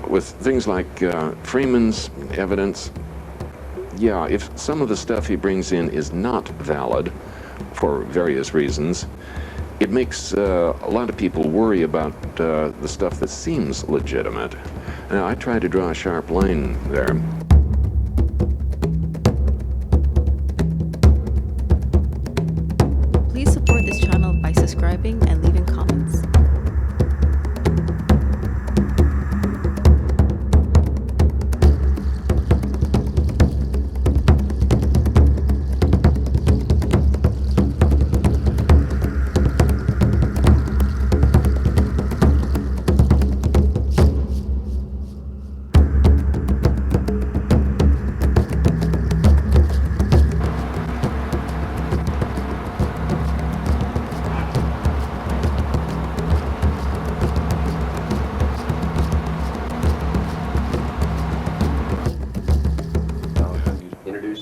With things like Freeman's evidence, yeah, if some of the stuff he brings in is not valid for various reasons, it makes a lot of people worry about the stuff that seems legitimate. Now, I try to draw a sharp line there. Please support this channel by subscribing and leaving comments.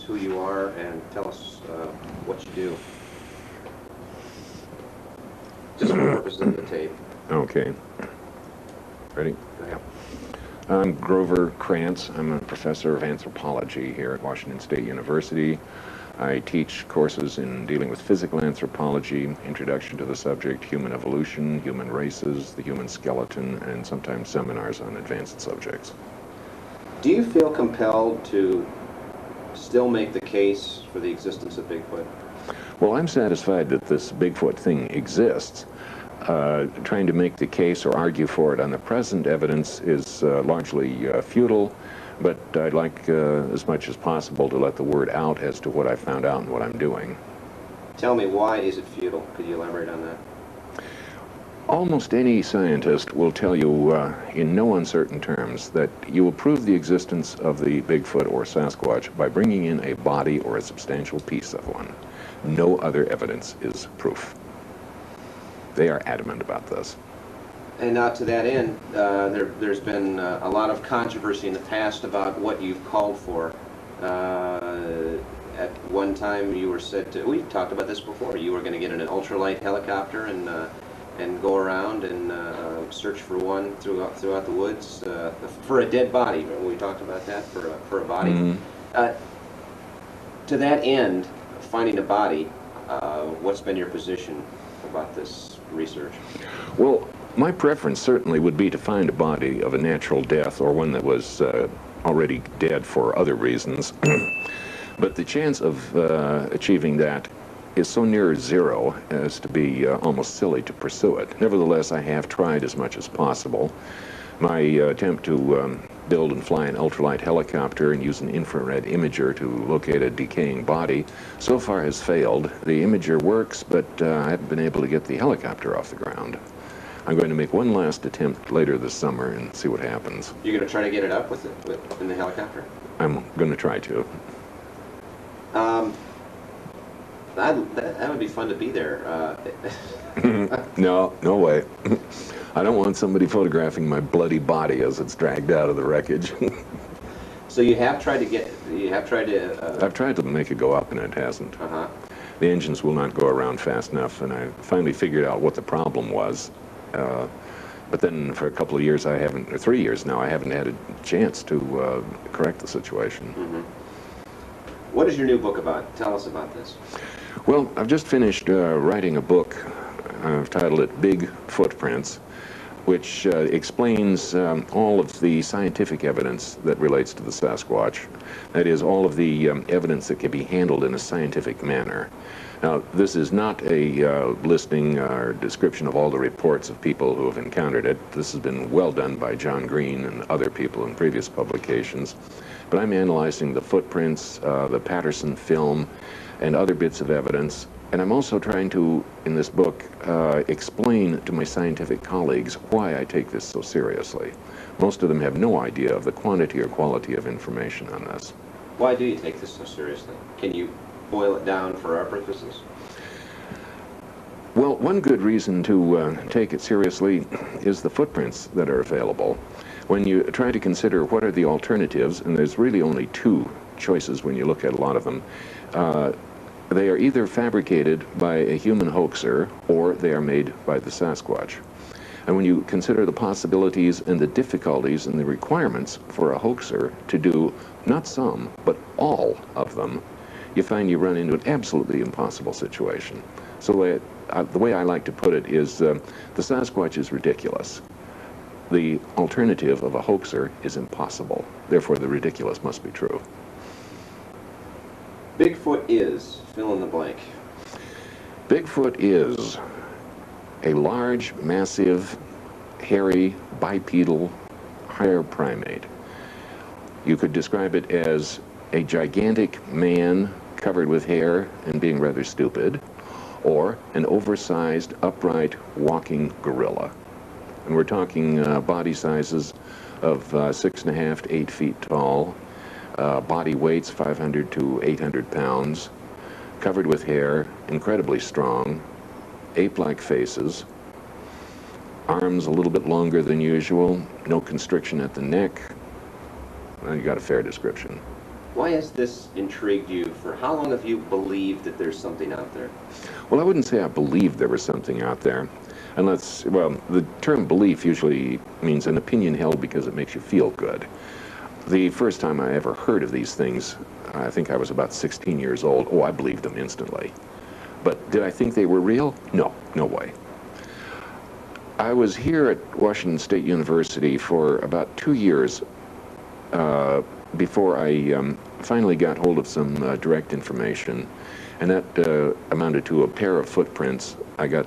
Who you are and tell us what you do. Just for the purposes of the tape. Okay. Ready? Go ahead. I'm Grover Krantz. I'm a professor of anthropology here at Washington State University. I teach courses in dealing with physical anthropology, introduction to the subject, human evolution, human races, the human skeleton, and sometimes seminars on advanced subjects. Do you feel compelled to still make the case for the existence of Bigfoot? Well, I'm satisfied that this Bigfoot thing exists. Trying to make the case or argue for it on the present evidence is largely futile, but I'd like as much as possible to let the word out as to what I found out and what I'm doing. Tell me, why is it futile? Could you elaborate on that? Almost any scientist will tell you in no uncertain terms that you will prove the existence of the Bigfoot or Sasquatch by bringing in a body or a substantial piece of one. No other evidence is proof. They are adamant about this. And now to that end, there's been a lot of controversy in the past about what you've called for. At one time you were said to, we've talked about this before, you were going to get in an ultralight helicopter and go around and search for one throughout the woods for a dead body. We talked about that, for a body. Mm-hmm. To that end, finding a body, what's been your position about this research? Well, my preference certainly would be to find a body of a natural death or one that was already dead for other reasons. But the chance of achieving that is so near zero as to be almost silly to pursue it. Nevertheless, I have tried as much as possible. My attempt to build and fly an ultralight helicopter and use an infrared imager to locate a decaying body so far has failed. The imager works, but I haven't been able to get the helicopter off the ground. I'm going to make one last attempt later this summer and see what happens. You're going to try to get it up in the helicopter? I'm going to try to. That would be fun to be there. No way. I don't want somebody photographing my bloody body as it's dragged out of the wreckage. So you have tried to I've tried to make it go up and it hasn't. Uh-huh. The engines will not go around fast enough, and I finally figured out what the problem was. But then for a couple of years, 3 years now, I haven't had a chance to correct the situation. Mm-hmm. What is your new book about? Tell us about this. Well, I've just finished writing a book. I've titled it Big Footprints, which explains all of the scientific evidence that relates to the Sasquatch. That is, all of the evidence that can be handled in a scientific manner. Now, this is not a listing or description of all the reports of people who have encountered it. This has been well done by John Green and other people in previous publications. But I'm analyzing the footprints, the Patterson film, and other bits of evidence. And I'm also trying to, in this book, explain to my scientific colleagues why I take this so seriously. Most of them have no idea of the quantity or quality of information on this. Why do you take this so seriously? Can you boil it down for our purposes? Well, one good reason to take it seriously is the footprints that are available. When you try to consider what are the alternatives, and there's really only two choices when you look at a lot of them, they are either fabricated by a human hoaxer or they are made by the Sasquatch. And when you consider the possibilities and the difficulties and the requirements for a hoaxer to do not some, but all of them, you find you run into an absolutely impossible situation. So the way I like to put it is the Sasquatch is ridiculous. The alternative of a hoaxer is impossible. Therefore, the ridiculous must be true. Bigfoot is, fill in the blank. Bigfoot is a large, massive, hairy, bipedal, higher primate. You could describe it as a gigantic man covered with hair and being rather stupid, or an oversized, upright, walking gorilla. And we're talking body sizes of 6.5 to 8 feet tall, body weights 500 to 800 pounds, covered with hair, incredibly strong, ape-like faces, arms a little bit longer than usual, no constriction at the neck. Well, you got a fair description. Why has this intrigued you? For how long have you believed that there's something out there? Well, I wouldn't say I believed there was something out there. Unless, well, the term belief usually means an opinion held because it makes you feel good. The first time I ever heard of these things, I think I was about 16 years old. Oh, I believed them instantly. But did I think they were real? No, no way. I was here at Washington State University for about 2 years before I finally got hold of some direct information, and that amounted to a pair of footprints. I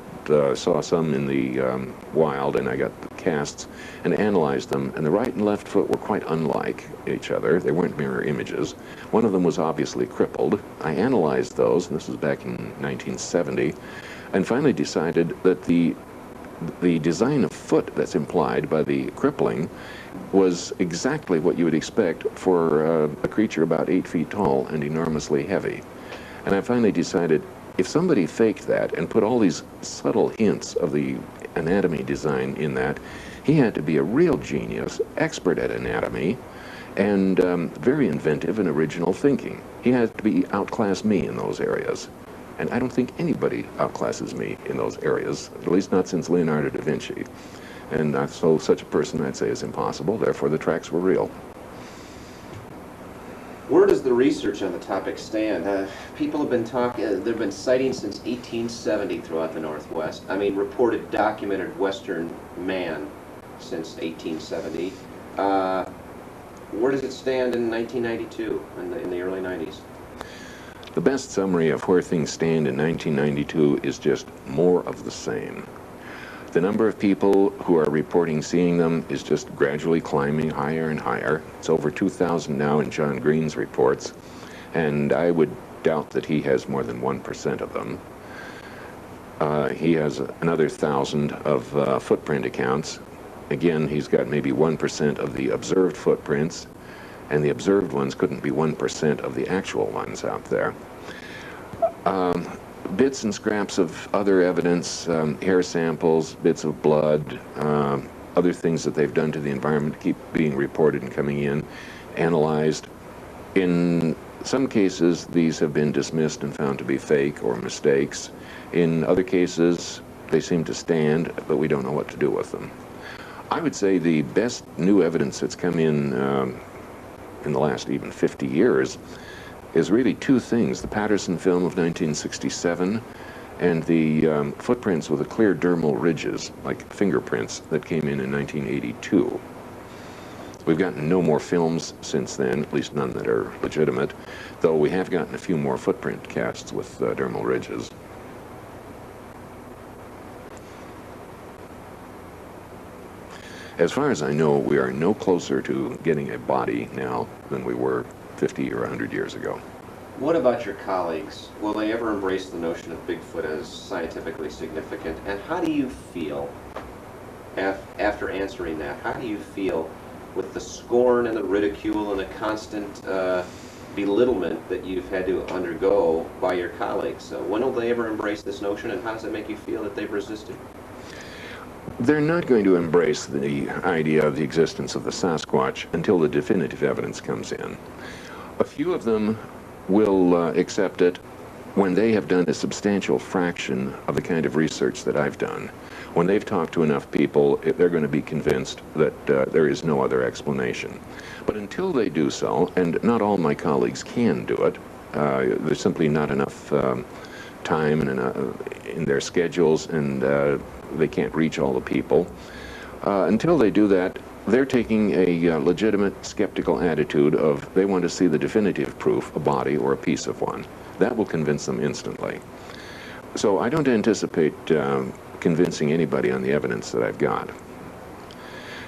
saw some in the wild, and I got the casts and analyzed them, and the right and left foot were quite unlike each other. They weren't mirror images. One of them was obviously crippled. I analyzed those, and this was back in 1970, and finally decided that the design of foot that's implied by the crippling was exactly what you would expect for a creature about 8 feet tall and enormously heavy. And I finally decided, if somebody faked that and put all these subtle hints of the anatomy design in that, he had to be a real genius, expert at anatomy, and very inventive and original thinking. He had to be outclass me in those areas. And I don't think anybody outclasses me in those areas, at least not since Leonardo da Vinci. And so such a person, I'd say, is impossible. Therefore, the tracks were real. Where does the research on the topic stand? People have been talking, there have been sightings since 1870 throughout the Northwest. I mean, reported documented Western man since 1870. Where does it stand in 1992, in the early 90s? The best summary of where things stand in 1992 is just more of the same. The number of people who are reporting seeing them is just gradually climbing higher and higher. It's over 2,000 now in John Green's reports, and I would doubt that he has more than 1% of them. He has another 1,000 of footprint accounts. Again, he's got maybe 1% of the observed footprints, and the observed ones couldn't be 1% of the actual ones out there. Bits and scraps of other evidence, hair samples, bits of blood, other things that they've done to the environment keep being reported and coming in, analyzed. In some cases, these have been dismissed and found to be fake or mistakes. In other cases, they seem to stand, but we don't know what to do with them. I would say the best new evidence that's come in the last even 50 years is really two things: the Patterson film of 1967 and the footprints with the clear dermal ridges, like fingerprints, that came in 1982. We've gotten no more films since then, at least none that are legitimate, though we have gotten a few more footprint casts with dermal ridges. As far as I know, we are no closer to getting a body now than we were 50 or 100 years ago. What about your colleagues? Will they ever embrace the notion of Bigfoot as scientifically significant? And how do you feel, after answering that, how do you feel with the scorn and the ridicule and the constant belittlement that you've had to undergo by your colleagues? When will they ever embrace this notion, and how does it make you feel that they've resisted? They're not going to embrace the idea of the existence of the Sasquatch until the definitive evidence comes in. A few of them will accept it when they have done a substantial fraction of the kind of research that I've done, when they've talked to enough people, they're going to be convinced that there is no other explanation. But until they do so, and not all my colleagues can do it, there's simply not enough time in their schedules, and they can't reach all the people. Until they do that, they're taking a legitimate skeptical attitude of they want to see the definitive proof, a body or a piece of one. That will convince them instantly. So I don't anticipate convincing anybody on the evidence that I've got.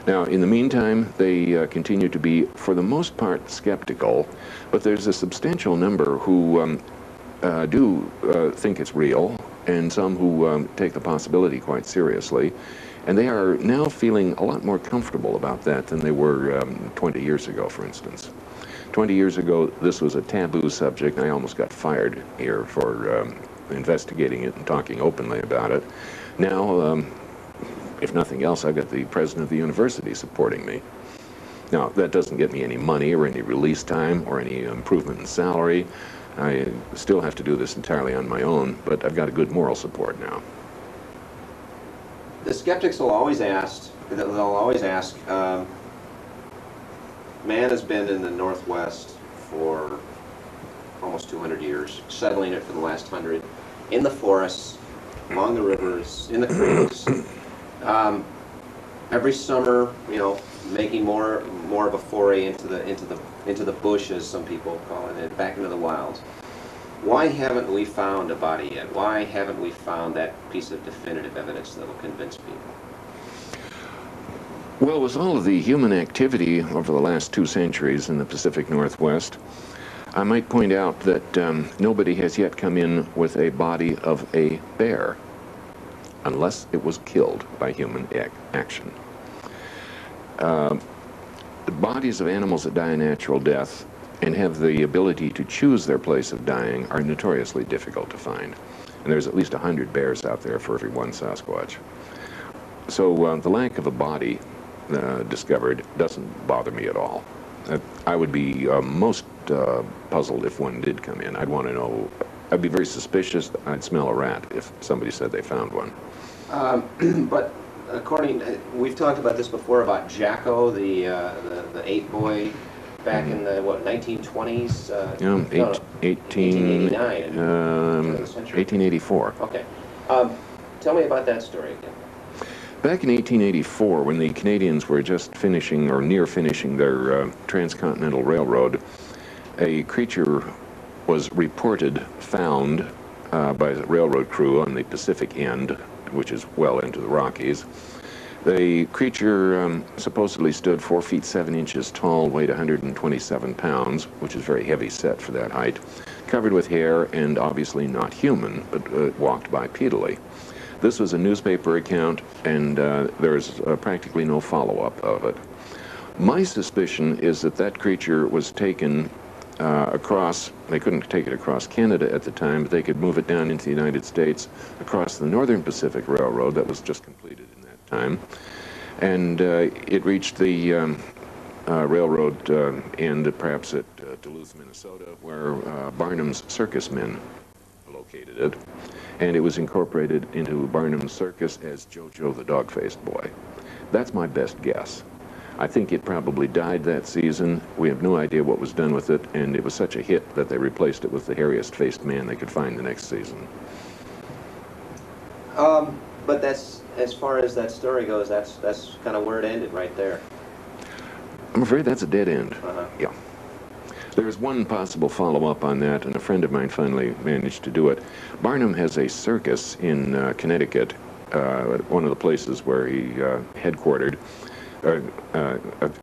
Now, in the meantime, they continue to be, for the most part, skeptical, but there's a substantial number who do think it's real, and some who take the possibility quite seriously. And they are now feeling a lot more comfortable about that than they were 20 years ago, for instance. 20 years ago, this was a taboo subject. I almost got fired here for investigating it and talking openly about it. Now, if nothing else, I've got the president of the university supporting me. Now, that doesn't get me any money or any release time or any improvement in salary. I still have to do this entirely on my own, but I've got a good moral support now. The skeptics will always ask, man has been in the Northwest for almost 200 years, settling it for the last 100, in the forests, along the rivers, in the creeks. Every summer, you know, making more of a foray into the bush, as some people call it, and back into the wilds. Why haven't we found a body yet? Why haven't we found that piece of definitive evidence that will convince people? Well, with all of the human activity over the last 2 centuries in the Pacific Northwest, I might point out that nobody has yet come in with a body of a bear, unless it was killed by human action. The bodies of animals that die a natural death and have the ability to choose their place of dying are notoriously difficult to find. And there's at least 100 bears out there for every one Sasquatch. So the lack of a body discovered doesn't bother me at all. I would be most puzzled if one did come in. I'd want to know, I'd be very suspicious. I'd smell a rat if somebody said they found one. But we've talked about this before about Jacko, the ape boy, back in the, 1920s? 1889. 1884. Okay. Tell me about that story again. Back in 1884, when the Canadians were just finishing or near finishing their transcontinental railroad, a creature was reported found by the railroad crew on the Pacific end, which is well into the Rockies. The creature supposedly stood 4 feet 7 inches tall, weighed 127 pounds, which is very heavy set for that height, covered with hair and obviously not human, but walked bipedally. This was a newspaper account, and there's practically no follow-up of it. My suspicion is that that creature was taken across, they couldn't take it across Canada at the time, but they could move it down into the United States across the Northern Pacific Railroad that was just completed in that time. And it reached the railroad end, perhaps at Duluth, Minnesota, where Barnum's circus men located it. And it was incorporated into Barnum's circus as Jojo the Dog-Faced Boy. That's my best guess. I think it probably died that season. We have no idea what was done with it, and it was such a hit that they replaced it with the hairiest-faced man they could find the next season. But that's, as far as that story goes, that's kind of where it ended, right there. I'm afraid that's a dead end. Uh-huh. Yeah. There's one possible follow-up on that, and a friend of mine finally managed to do it. Barnum has a circus in Connecticut, one of the places where he headquartered,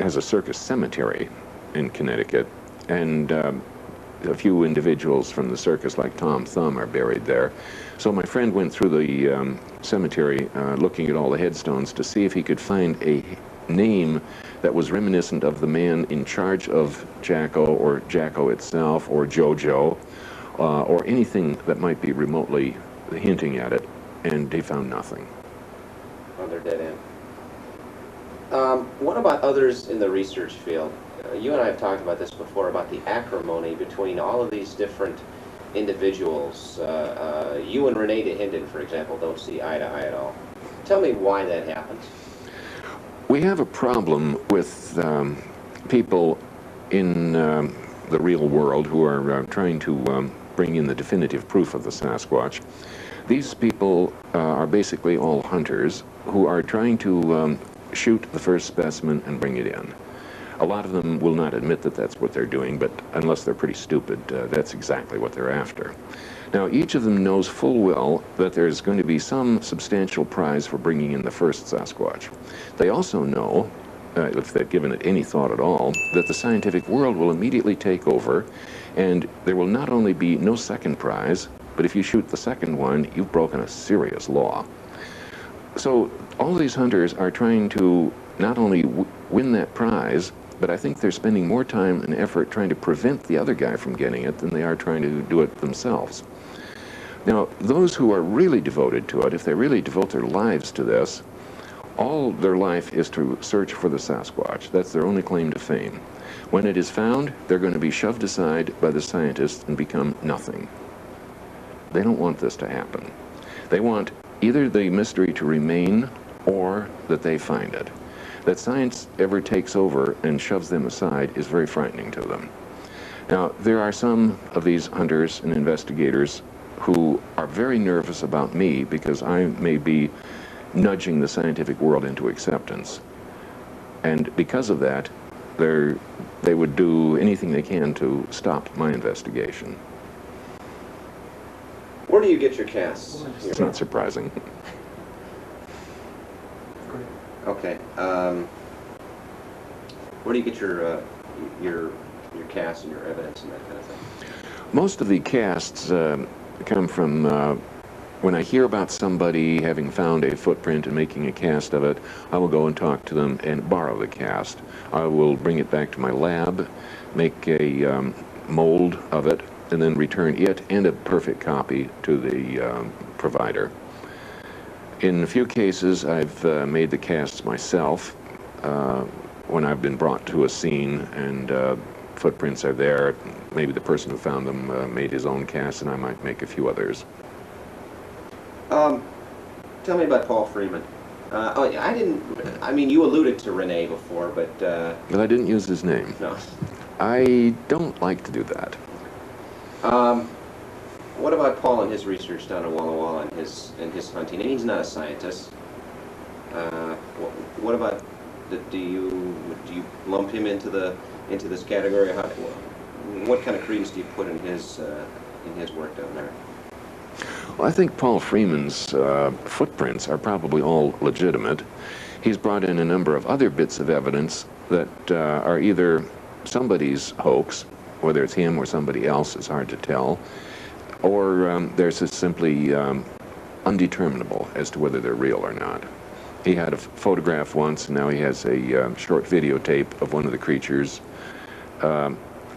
has a circus cemetery in Connecticut, and a few individuals from the circus, like Tom Thumb, are buried there. So my friend went through the cemetery looking at all the headstones to see if he could find a name that was reminiscent of the man in charge of Jacko, or Jacko itself, or Jojo, or anything that might be remotely hinting at it, and they found nothing. On their dead end. What about others in the research field? You and I have talked about this before, about the acrimony between all of these different individuals, you and René Dahinden, for example, don't see eye to eye at all. Tell me why that happens. We have a problem with people in the real world who are trying to bring in the definitive proof of the Sasquatch. These people are basically all hunters who are trying to shoot the first specimen and bring it in. A lot of them will not admit that that's what they're doing, but unless they're pretty stupid, that's exactly what they're after. Now, each of them knows full well that there's going to be some substantial prize for bringing in the first Sasquatch. They also know, if they've given it any thought at all, that the scientific world will immediately take over, and there will not only be no second prize, but if you shoot the second one, you've broken a serious law. So all these hunters are trying to not only win that prize, but I think they're spending more time and effort trying to prevent the other guy from getting it than they are trying to do it themselves. Now, those who are really devoted to it, if they really devote their lives to this, all their life is to search for the Sasquatch. That's their only claim to fame. When it is found, they're going to be shoved aside by the scientists and become nothing. They don't want this to happen. They want either the mystery to remain or that they find it. That science ever takes over and shoves them aside is very frightening to them. Now, there are some of these hunters and investigators who are very nervous about me because I may be nudging the scientific world into acceptance. And because of that, they would do anything they can to stop my investigation. Where do you get your casts? It's not surprising. Okay. Where do you get your casts and your evidence and that kind of thing? Most of the casts come from when I hear about somebody having found a footprint and making a cast of it. I will go and talk to them and borrow the cast. I will bring it back to my lab, make a mold of it, and then return it and a perfect copy to the provider. In a few cases, I've made the casts myself when I've been brought to a scene and footprints are there. Maybe the person who found them made his own cast, and I might make a few others. Tell me about Paul Freeman. I mean, you alluded to René before, but... But I didn't use his name. No. I don't like to do that. What about Paul and his research down in Walla Walla and his hunting? And he's not a scientist. What about do you lump him into this category? What kind of credence do you put in his work down there? Well, I think Paul Freeman's footprints are probably all legitimate. He's brought in a number of other bits of evidence that are either somebody's hoax, whether it's him or somebody else, it's hard to tell, or they're just simply undeterminable as to whether they're real or not. He had a photograph once, and now he has a short videotape of one of the creatures.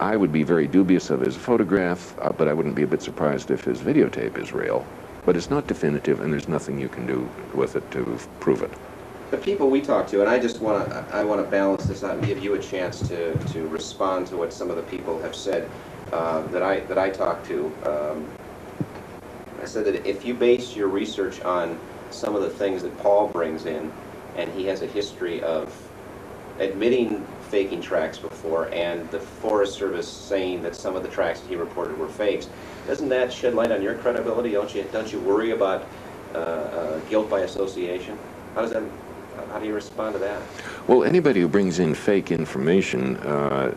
I would be very dubious of his photograph, but I wouldn't be a bit surprised if his videotape is real. But it's not definitive, and there's nothing you can do with it to prove it. The people we talk to, and I want to balance this out and give you a chance to respond to what some of the people have said that I talked to. I said that if you base your research on some of the things that Paul brings in, and he has a history of admitting faking tracks before, and the Forest Service saying that some of the tracks that he reported were fakes, doesn't that shed light on your credibility? Don't you worry about guilt by association? How do you respond to that? Well, anybody who brings in fake information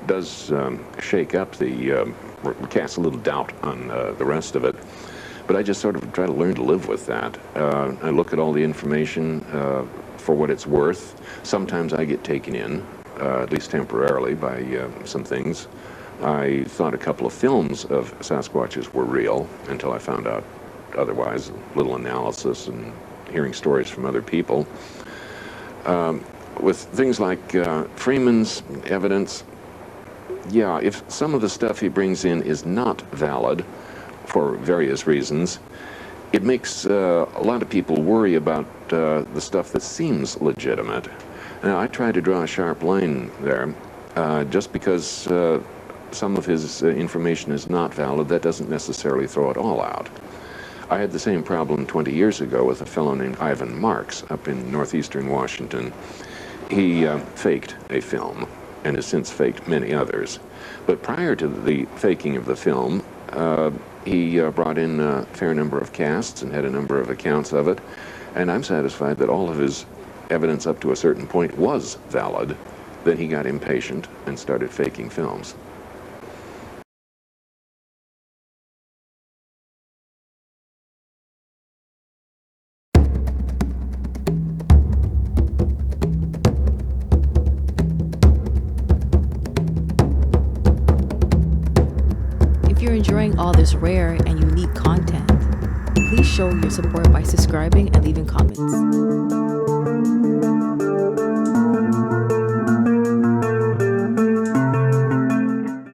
does shake up cast a little doubt on the rest of it. But I just sort of try to learn to live with that. I look at all the information for what it's worth. Sometimes I get taken in, at least temporarily, by some things. I thought a couple of films of Sasquatches were real until I found out otherwise, a little analysis and hearing stories from other people. With things like Freeman's evidence, yeah, if some of the stuff he brings in is not valid for various reasons, it makes a lot of people worry about the stuff that seems legitimate. Now, I try to draw a sharp line there, just because some of his information is not valid, that doesn't necessarily throw it all out. I had the same problem 20 years ago with a fellow named Ivan Marks up in northeastern Washington. He faked a film and has since faked many others. But prior to the faking of the film, he brought in a fair number of casts and had a number of accounts of it. And I'm satisfied that all of his evidence up to a certain point was valid. Then he got impatient and started faking films. If you're enjoying all this rare and unique content, please show your support by subscribing and leaving comments.